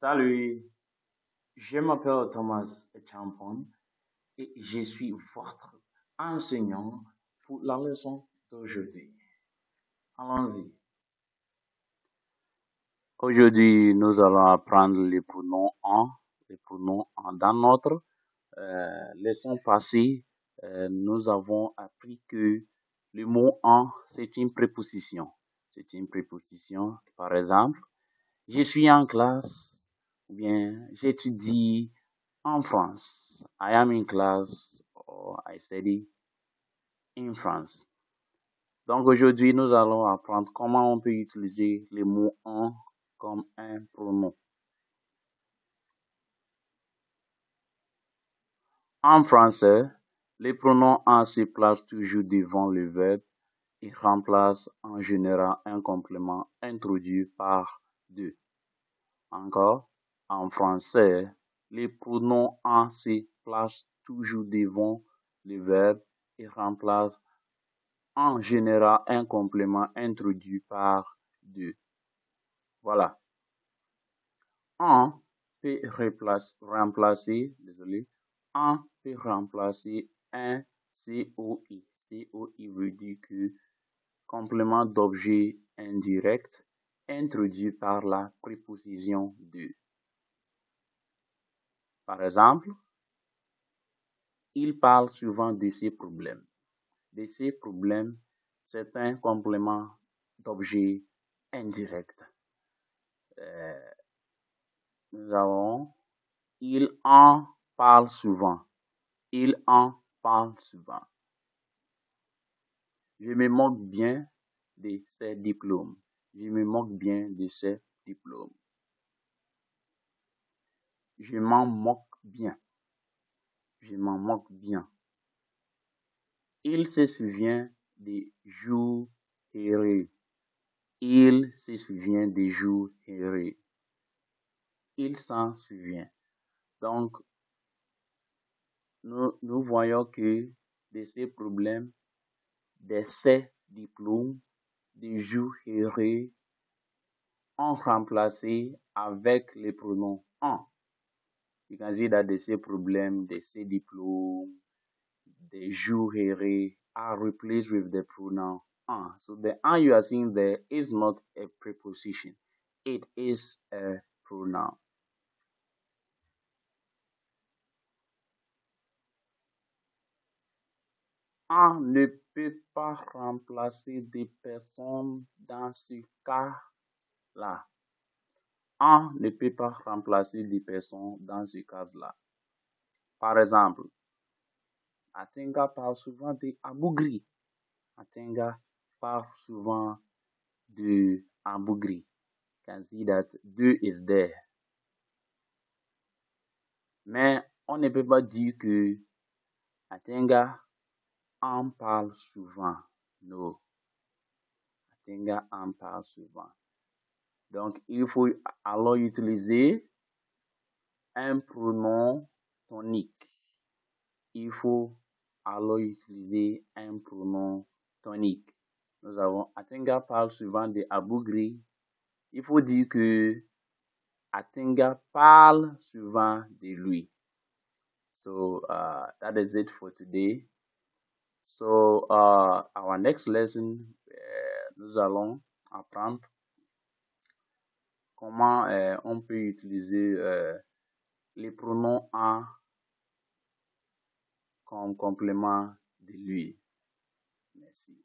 Salut, je m'appelle Thomas Champon et je suis votre enseignant pour la leçon d'aujourd'hui. Allons-y. Aujourd'hui, nous allons apprendre les pronoms en, Dans notre leçon passée, nous avons appris que le mot en, c'est une préposition. C'est une préposition, par exemple, je suis en classe, ou bien j'étudie en France. I am in class or I study in France. Donc aujourd'hui, nous allons apprendre comment on peut utiliser le mot en comme un pronom. En français, les pronoms en se placent toujours devant le verbe et remplacent en général un complément introduit par de. Encore, en français, les pronoms en se placent toujours devant le verbe et remplacent en général un complément introduit par de. Voilà. En peut remplacer, en peut remplacer un COI. COI veut dire que complément d'objet indirect introduit par la préposition de. Par exemple, il parle souvent de ses problèmes. De ses problèmes, c'est un complément d'objet indirect. Nous avons il en parle souvent. Il en parle souvent. Je me moque bien de ses diplômes. Je me moque bien de ses diplômes. Je m'en moque bien. Je m'en moque bien. Il se souvient des jours heureux. Il se souvient des jours heureux. Il s'en souvient. Donc, nous voyons que de ces problèmes, de ces diplômes, des jours heureux, ont remplacé avec les pronoms en. You can see that de ces problèmes, de ces diplômes, the jours heureux are replaced with the pronoun en. So the en you are seeing there is not a preposition. It is a pronoun. En ne peut pas remplacer des personnes dans ce cas-là. En ne peut pas remplacer des personnes dans ce cas-là. Par exemple, Atenga parle souvent de Abougri. Atenga parle souvent de Abougri. You can see that de is there. Mais on ne peut pas dire que Atenga en parle souvent. Non. Atenga en parle souvent. Donc, il faut alors utiliser un pronom tonique. Il faut alors utiliser un pronom tonique. Nous avons Atenga parle souvent de Abougri. Il faut dire que Atenga parle souvent de lui. So that is it for today. So our next lesson, nous allons apprendre comment on peut utiliser les pronoms en comme complément de lui. Merci.